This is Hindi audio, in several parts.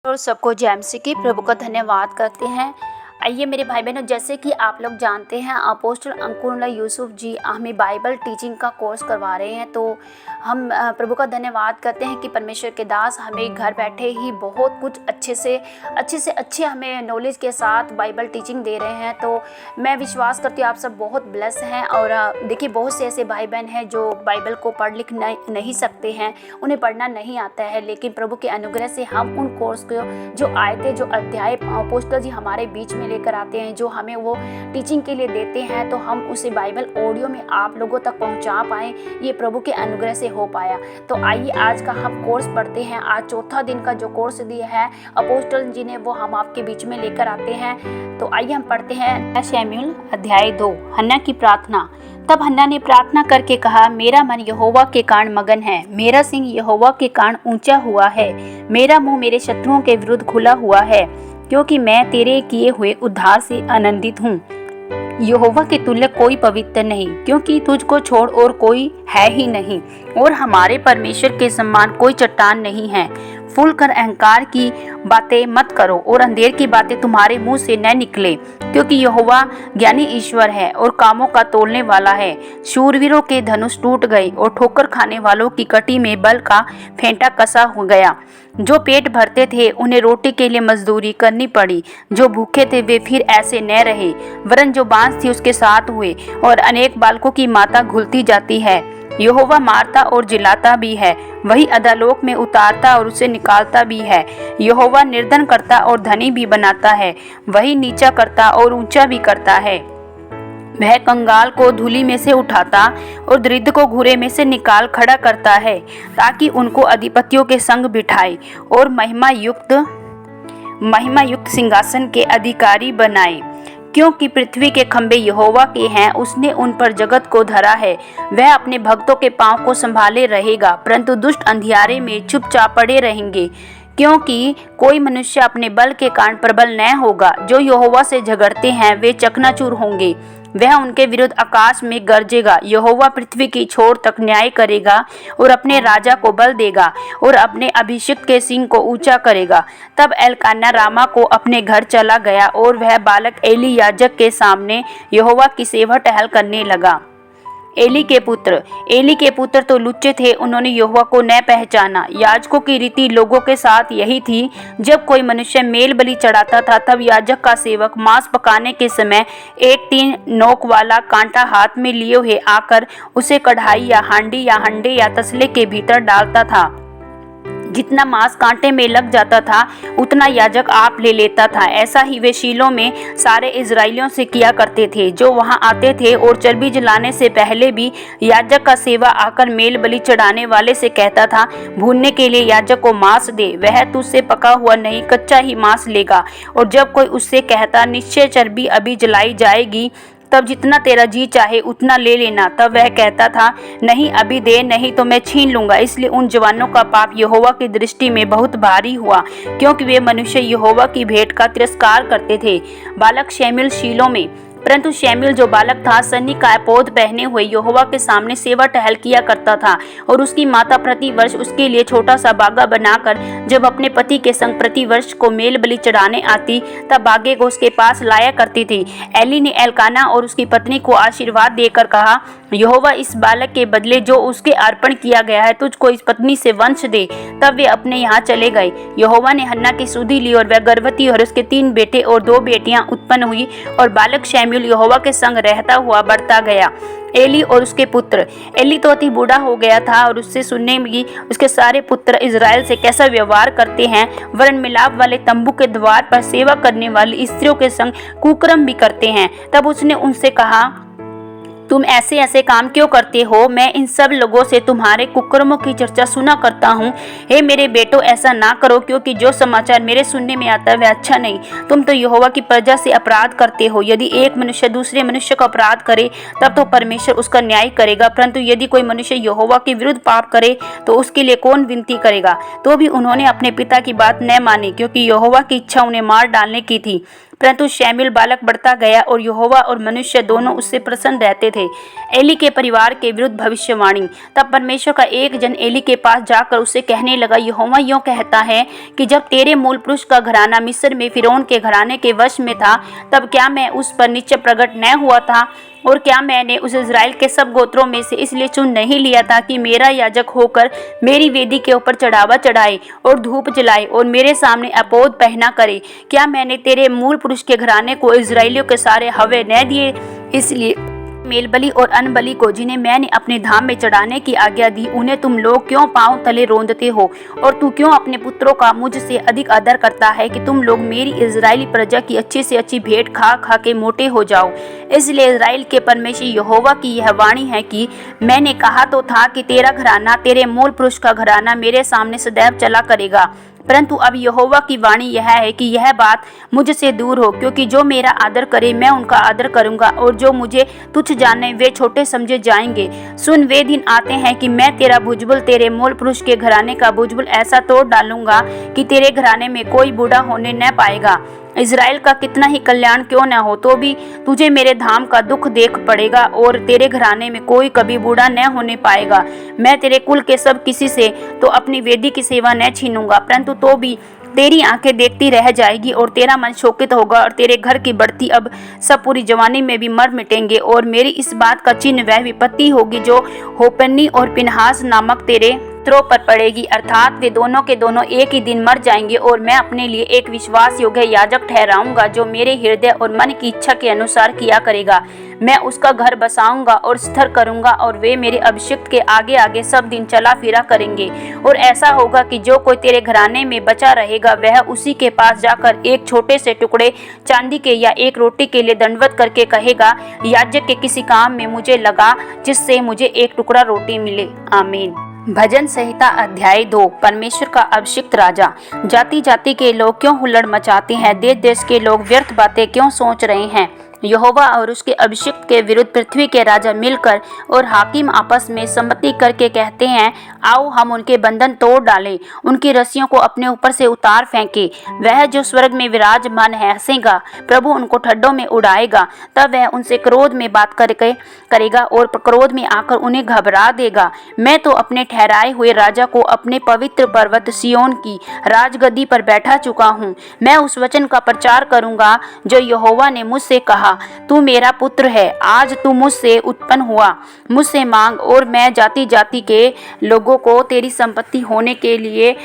और सबको जय मसीह की प्रभु का धन्यवाद करते हैं। आइए मेरे भाई बहनों, जैसे कि आप लोग जानते हैं अपोस्टल अंकुर यूसुफ जी हमें बाइबल टीचिंग का कोर्स करवा रहे हैं। तो हम प्रभु का धन्यवाद करते हैं कि परमेश्वर के दास हमें घर बैठे ही बहुत कुछ अच्छे हमें नॉलेज के साथ बाइबल टीचिंग दे रहे हैं। तो मैं विश्वास करती हूँ आप सब बहुत ब्लेस हैं। और देखिए, बहुत से ऐसे भाई बहन हैं जो बाइबल को पढ़ लिख नहीं सकते हैं, उन्हें पढ़ना नहीं आता है, लेकिन प्रभु के अनुग्रह से हम उन कोर्स को जो आयतें जो अध्याय अपोस्टल जी हमारे बीच में लेकर आते हैं, जो हमें वो टीचिंग के लिए देते हैं, तो हम उसे बाइबल ऑडियो में आप लोगों तक पहुंचा पाएँ, ये प्रभु के अनुग्रह से हो पाया। तो आइए आज का हम कोर्स पढ़ते हैं। आज चौथा दिन का जो कोर्स दिया है अपोस्टल जी ने, वो हम आपके बीच में लेकर आते हैं। तो आइए हम पढ़ते हैं शमूएल अध्याय 2, हन्ना की प्रार्थना। तब हन्ना ने प्रार्थना करके कहा, मेरा मन यहोवा के कारण मगन है, मेरा सिंह यहोवा के कारण ऊंचा हुआ है, मेरा मुंह मेरे शत्रुओं के विरुद्ध खुला हुआ है, क्योंकि मैं तेरे किए हुए उद्धार से आनंदित हूँ। यहोवा के तुल्य कोई पवित्र नहीं, क्योंकि तुझको छोड़ और कोई है ही नहीं, और हमारे परमेश्वर के समान कोई चट्टान नहीं है। फूल कर अहंकार की बातें मत करो, और अंधेर की बातें तुम्हारे मुंह से न निकले, क्योंकि यहोवा ज्ञानी ईश्वर है और कामों का तोलने वाला है। शूरवीरों के धनुष टूट गए, और ठोकर खाने वालों की कटी में बल का फेंटा कसा हो गया। जो पेट भरते थे उन्हें रोटी के लिए मजदूरी करनी पड़ी, जो भूखे थे वे फिर ऐसे न रहे, वरन जो बांस थी उसके साथ हुए, और अनेक बालकों की माता घुलती जाती है। यहोवा मारता और जिलाता भी है, वही अधोलोक में उतारता और उसे निकालता भी है। यहोवा निर्धन करता और धनी भी बनाता है, वही नीचा करता और ऊंचा भी करता है। वह कंगाल को धूलि में से उठाता और दरिद्र को घुरे में से निकाल खड़ा करता है, ताकि उनको अधिपतियों के संग बिठाए और महिमा युक्त सिंहासन के अधिकारी बनाए। क्योंकि पृथ्वी के खंभे यहोवा के हैं, उसने उन पर जगत को धरा है। वह अपने भक्तों के पांव को संभाले रहेगा, परंतु दुष्ट अंधियारे में चुपचाप पड़े रहेंगे, क्योंकि कोई मनुष्य अपने बल के कारण प्रबल न होगा। जो यहोवा से झगड़ते हैं वे चकनाचूर होंगे। वह उनके विरुद्ध आकाश में गरजेगा। यहोवा पृथ्वी की छोर तक न्याय करेगा और अपने राजा को बल देगा और अपने अभिषिक्त के सिंह को ऊंचा करेगा। तब एलकाना रामा को अपने घर चला गया, और वह बालक एली याजक के सामने यहोवा की सेवा टहल करने लगा। एली के पुत्र तो लुच्चे थे, उन्होंने यहोवा को न पहचाना। याजकों की रीति लोगों के साथ यही थी, जब कोई मनुष्य मेल बलि चढ़ाता था, तब याजक का सेवक मांस पकाने के समय एक 3 नोक वाला कांटा हाथ में लिए हुए आकर उसे कढ़ाई या हांडी या हंडे या तसले के भीतर डालता था। जितना मांस कांटे में लग जाता था उतना याजक आप ले लेता था। ऐसा ही वे शीलो में सारे इजराइलियों से किया करते थे जो वहां आते थे। और चर्बी जलाने से पहले भी याजक का सेवा आकर मेल बलि चढ़ाने वाले से कहता था, भूनने के लिए याजक को मांस दे, वह तुझसे पका हुआ नहीं कच्चा ही मांस लेगा। और जब कोई उससे कहता, निश्चय चर्बी अभी जलाई जाएगी, तब जितना तेरा जी चाहे उतना ले लेना, तब वह कहता था, नहीं अभी दे, नहीं तो मैं छीन लूंगा। इसलिए उन जवानों का पाप यहोवा की दृष्टि में बहुत भारी हुआ, क्योंकि वे मनुष्य यहोवा की भेंट का तिरस्कार करते थे। बालक शमूएल शीलो में। परंतु शमूएल जो बालक था सन्नी का एपोद पहने हुए यहोवा के सामने सेवा टहल किया करता था, और उसकी माता प्रतिवर्ष उसके लिए छोटा सा बागा बनाकर जब अपने पति के संग प्रतिवर्ष को मेल बलि चढ़ाने आती, तब बागे को उसके पास लाया करती थी। एली ने एलकाना और उसकी पत्नी को आशीर्वाद देकर कहा, यहोवा इस बालक के बदले जो उसके अर्पण किया गया है तुझको इस पत्नी से वंश दे। तब वे अपने यहाँ चले गए। यहोवा ने हन्ना की सुधि ली, और वह गर्भवती और उसके 3 बेटे और 2 बेटियां उत्पन्न हुई, और बालक शमूएल यहोवा के संग रहता हुआ बढ़ता गया। एली और उसके पुत्र। एली तो अति बूढ़ा हो गया था, और उससे सुनने में उसके सारे पुत्र इजराइल से कैसा व्यवहार करते हैं, वरन मिलाप वाले तंबू के द्वार पर सेवा करने वाली स्त्रियों के संग कुकर्म भी करते हैं। तब उसने उनसे कहा, तुम ऐसे ऐसे काम क्यों करते हो? मैं इन सब लोगों से तुम्हारे कुकर्मों की चर्चा सुना करता हूँ। हे मेरे बेटो, ऐसा ना करो, क्योंकि जो समाचार मेरे सुनने में आता है वह अच्छा नहीं। तुम तो यहोवा की प्रजा से अपराध करते हो। यदि एक मनुष्य दूसरे मनुष्य का अपराध करे तब तो परमेश्वर उसका न्याय करेगा, परंतु यदि कोई मनुष्य यहोवा के विरुद्ध पाप करे तो उसके लिए कौन विनती करेगा? तो भी उन्होंने अपने पिता की बात न मानी, क्योंकि यहोवा की इच्छा उन्हें मार डालने की थी। परंतु शमूएल बालक बढ़ता गया और यहोवा और मनुष्य दोनों उससे प्रसन्न रहते थे। एली के परिवार के विरुद्ध भविष्यवाणी। तब परमेश्वर का एक जन एली के पास जाकर उससे कहने लगा, यहोवा यूं कहता है कि जब तेरे मूल पुरुष का घराना मिस्र में फिरौन के घराने के वश में था, तब क्या मैं उस पर निश्चय प्रकट न हुआ था? और क्या मैंने उस इज़राइल के सब गोत्रों में से इसलिए चुन नहीं लिया था कि मेरा याजक होकर मेरी वेदी के ऊपर चढ़ावा चढ़ाए और धूप जलाए और मेरे सामने अपोद पहना करे? क्या मैंने तेरे मूल पुरुष के घराने को इज़राइलियों के सारे हवे न दिए? इसलिए मेल बलि और अन्न बलि को, जिन्हें मैंने अपने धाम में चढ़ाने की आज्ञा दी, उन्हें तुम लोग क्यों पांव तले रोंदते हो? और तू क्यों अपने पुत्रों का मुझसे अधिक आदर करता है कि तुम लोग मेरी इज़राइली प्रजा की अच्छी से अच्छी भेंट खा खा के मोटे हो जाओ? इसलिए इज़राइल के परमेश्वर यहोवा की यह वाणी है कि मैंने कहा तो था कि तेरा घराना, तेरे मूल पुरुष का घराना मेरे सामने सदैव चला करेगा। परंतु अब यहोवा की वाणी यह है कि यह बात मुझसे दूर हो, क्योंकि जो मेरा आदर करे मैं उनका आदर करूंगा, और जो मुझे तुच्छ जाने वे छोटे समझे जाएंगे। सुन, वे दिन आते हैं कि मैं तेरा भुजबल, तेरे मूल पुरुष के घराने का भुजबल ऐसा तोड़ डालूंगा कि तेरे घराने में कोई बूढ़ा होने न पाएगा। इज़राइल का कितना ही कल्याण क्यों न हो, तो भी तुझे मेरे धाम का दुख देख पड़ेगा, और तेरे घराने में कोई कभी बूढ़ा न होने पाएगा। मैं तेरे कुल के सब किसी से तो अपनी वेदी की सेवा न छीनूंगा, परंतु तो भी तेरी आंखें देखती रह जाएगी और तेरा मन शोकित होगा, और तेरे घर की बढ़ती अब सब पूरी जवानी में भी मर मिटेंगे। और मेरी इस बात का चिन्ह वह विपत्ति होगी जो होपनी और पिनहास नामक तेरे पुत्रों पर पड़ेगी, अर्थात वे दोनों के दोनों एक ही दिन मर जाएंगे। और मैं अपने लिए एक विश्वास योग्य याजक ठहराऊंगा जो मेरे हृदय और मन की इच्छा के अनुसार किया करेगा। मैं उसका घर बसाऊंगा और स्थिर करूंगा, और वे मेरे अभिषिक्त के आगे आगे सब दिन चला फिरा करेंगे। और ऐसा होगा कि जो कोई तेरे घराने में बचा रहेगा वह उसी के पास जाकर एक छोटे से टुकड़े चांदी के या एक रोटी के लिए दंडवत करके कहेगा, याजक के किसी काम में मुझे लगा जिससे मुझे एक टुकड़ा रोटी मिले। आमीन। भजन संहिता अध्याय 2। परमेश्वर का अभिषिक्त राजा। जाति जाति के लोग क्यों हुल्लड़ मचाते हैं? देश देश के लोग व्यर्थ बातें क्यों सोच रहे हैं? यहोवा और उसके अभिषिक्त के विरुद्ध पृथ्वी के राजा मिलकर और हाकिम आपस में सम्मति करके कहते हैं, आओ हम उनके बंधन तोड़ डालें, उनकी रस्सियों को अपने ऊपर से उतार फेंके। वह जो स्वर्ग में विराजमान है हंसेगा, प्रभु उनको ठड्डों में उड़ाएगा। तब वह उनसे क्रोध में बात करेगा और क्रोध में आकर उन्हें घबरा देगा। मैं तो अपने ठहराए हुए राजा को अपने पवित्र पर्वत सिय्योन की राजगद्दी पर बैठा चुका हूँ। मैं उस वचन का प्रचार करूंगा जो यहोवा ने मुझसे कहा, तू मेरा पुत्र है, आज तू मुझसे उत्पन्न हुआ। मुझसे मांग और मैं जाति जाति के लोगों को तेरी संपत्ति होने के लिए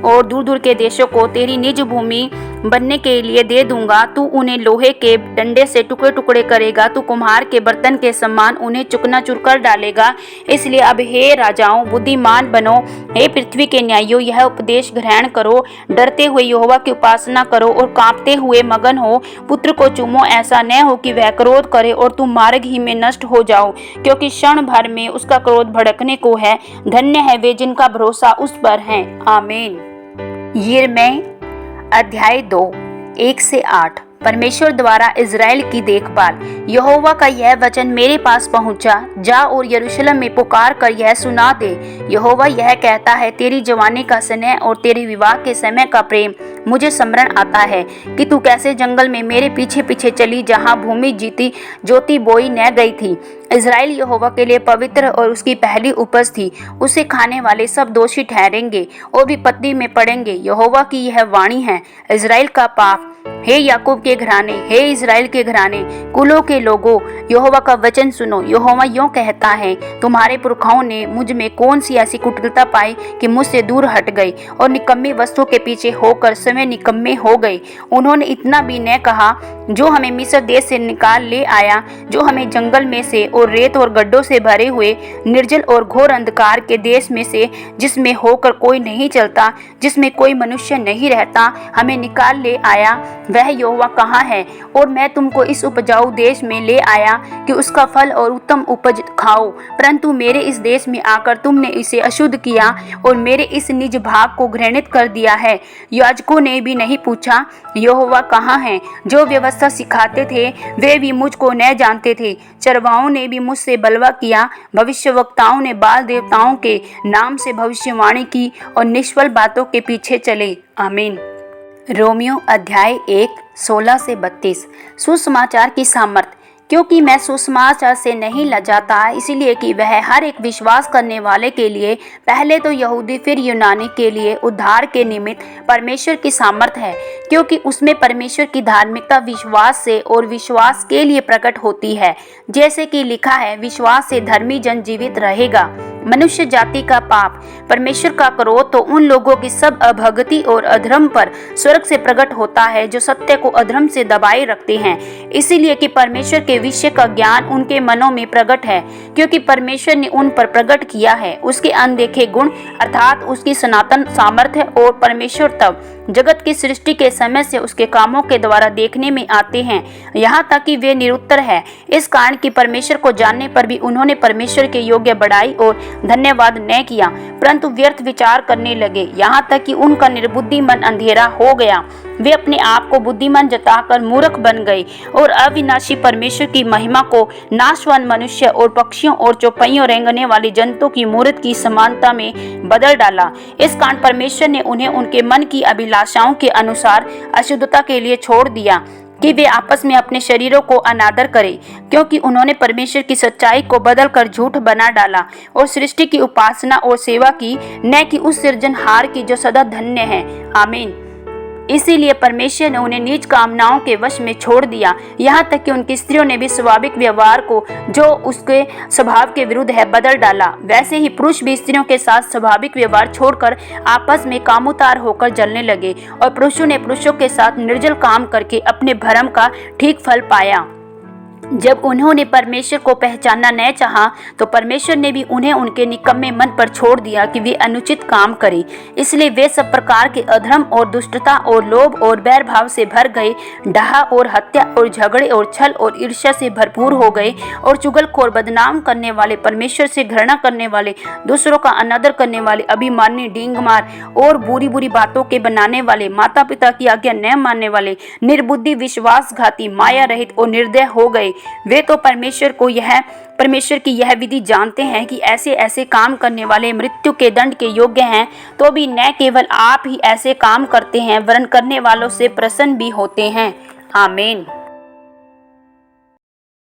और दूर दूर के देशों को तेरी निज भूमि बनने के लिए दे दूंगा। तू उन्हें लोहे के डंडे से टुकड़े टुकड़े करेगा, तू कुम्हार के बर्तन के समान उन्हें चुकनाचूर कर डालेगा। इसलिए अब हे राजाओं, बुद्धिमान बनो, हे पृथ्वी के न्यायियों, यह उपदेश ग्रहण करो। डरते हुए यहोवा की उपासना करो और कांपते हुए मगन हो। पुत्र को चूमो, ऐसा न हो कि वह क्रोध करे और तुम मार्ग ही में नष्ट हो जाओ, क्योंकि क्षण भर में उसका क्रोध भड़कने को है। धन्य है वे जिनका भरोसा उस पर है। आमीन। यिर्मयाह अध्याय 2 1-8। परमेश्वर द्वारा इज़राइल की देखभाल। यहोवा का यह वचन मेरे पास पहुंचा, जा और यरूशलेम में पुकार कर यह सुना दे। यहोवा यह कहता है, तेरी जवानी का स्नेह और तेरे विवाह के समय का प्रेम मुझे स्मरण आता है कि तू कैसे जंगल में मेरे पीछे पीछे चली, जहाँ भूमि जीती ज्योति बोई न गई थी। इज़राइल यहोवा के लिए पवित्र और उसकी पहली उपज थी। उसे खाने वाले सब दोषी ठहरेंगे और विपत्ति में पड़ेंगे। यहोवा की यह वाणी है, इज़राइल का पाप। हे याकूब के घराने, हे इज़राइल के घराने, कुलों के लोगों, यहोवा का वचन सुनो। यहोवा यूं कहता है, तुम्हारे पुरखाओं ने मुझ में कौन सी ऐसी कुटिलता पाई कि मुझसे दूर हट गई और निकम्मी वस्तुओं के पीछे होकर स्वयं निकम्मे हो गए। उन्होंने इतना भी न कहा, जो हमें मिस्र देश से निकाल ले आया, जो हमें जंगल में से और रेत और गड्ढों से भरे हुए निर्जल और घोर अंधकार के देश में से, जिसमें होकर कोई नहीं चलता, जिसमें कोई मनुष्य नहीं रहता, हमें निकाल ले आया, वह यहोवा कहाँ है? और मैं तुमको इस उपजाऊ देश में ले आया कि उसका फल और उत्तम उपज खाओ। परंतु मेरे इस देश में आकर तुमने इसे अशुद्ध किया और मेरे इस निज भाग को घृणित कर दिया है। याजकों ने भी नहीं पूछा, यहोवा कहाँ है? जो व्यवस्था सिखाते थे वे भी मुझको न जानते थे। चरवाओं ने भी मुझसे बलवा किया, भविष्यवक्ताओं ने बाल देवताओं के नाम से भविष्यवाणी की और निष्फल बातों के पीछे चले। आमीन। रोमियो अध्याय 1 16 से 32। सुसमाचार की सामर्थ्य। क्योंकि मैं सुसमाचार से नहीं लजाता, इसलिए कि वह हर एक विश्वास करने वाले के लिए, पहले तो यहूदी फिर यूनानी के लिए उद्धार के निमित्त परमेश्वर की सामर्थ्य है, क्योंकि उसमें परमेश्वर की धार्मिकता विश्वास से और विश्वास के लिए प्रकट होती है। जैसे कि लिखा है, विश्वास से धर्मी जन जीवित रहेगा। मनुष्य जाति का पाप, परमेश्वर का क्रोध तो उन लोगों की सब अभक्ति और अधर्म पर स्वर्ग से प्रकट होता है जो सत्य को अधर्म से दबाए रखते हैं, इसीलिए कि परमेश्वर के विषय का ज्ञान उनके मनों में प्रकट है, क्योंकि परमेश्वर ने उन पर प्रकट किया है उसके अनदेखे गुण, अर्थात उसकी सनातन सामर्थ्य। और परमेश्वर तब जगत की सृष्टि के समय से उसके कामों के द्वारा देखने में आते हैं, यहाँ तक कि वे निरुत्तर है। इस कारण कि परमेश्वर को जानने पर भी उन्होंने परमेश्वर के योग्य बढ़ाई और धन्यवाद न किया, परंतु व्यर्थ विचार करने लगे, यहाँ तक कि उनका निर्बुद्धि मन अंधेरा हो गया। वे अपने आप को बुद्धिमान जताकर मूर्ख बन गए और अविनाशी परमेश्वर की महिमा को नाशवान मनुष्य और पक्षियों और चौपाइयों रेंगने वाले जंतु की मूर्त की समानता में बदल डाला। इस कारण परमेश्वर ने उन्हें उनके मन की अभिलाषाओं के अनुसार अशुद्धता के लिए छोड़ दिया कि वे आपस में अपने शरीरों को अनादर करें, क्योंकि उन्होंने परमेश्वर की सच्चाई को बदलकर झूठ बना डाला और सृष्टि की उपासना और सेवा की, न कि उस सृजनहार की जो सदा धन्य है। आमीन। इसीलिए परमेश्वर ने उन्हें नीच कामनाओं के वश में छोड़ दिया, यहाँ तक कि उनकी स्त्रियों ने भी स्वाभाविक व्यवहार को, जो उसके स्वभाव के विरुद्ध है, बदल डाला। वैसे ही पुरुष भी स्त्रियों के साथ स्वाभाविक व्यवहार छोड़कर आपस में कामुतार होकर जलने लगे, और पुरुषों ने पुरुषों के साथ निर्जल काम करके अपने भरम का ठीक फल पाया। जब उन्होंने परमेश्वर को पहचानना न चाहा, तो परमेश्वर ने भी उन्हें उनके निकम्मे मन पर छोड़ दिया कि वे अनुचित काम करें। इसलिए वे सब प्रकार के अधर्म और दुष्टता और लोभ और बैर भाव से भर गए, डाह और हत्या और झगड़े और छल और ईर्ष्या से भरपूर हो गए, और चुगलखोर, बदनाम करने वाले, परमेश्वर से घृणा करने वाले, दूसरों का अनादर करने वाले, अभिमानी, डींगमार और बुरी बुरी बातों के बनाने वाले, माता पिता की आज्ञा न मानने वाले, निर्बुद्धि, विश्वासघाती, माया रहित और निर्दय हो गए। वे तो परमेश्वर की यह विधि जानते हैं कि ऐसे ऐसे काम करने वाले मृत्यु के दंड के योग्य हैं, तो भी न केवल आप ही ऐसे काम करते हैं, वरन करने वालों से प्रसन्न भी होते हैं। आमीन।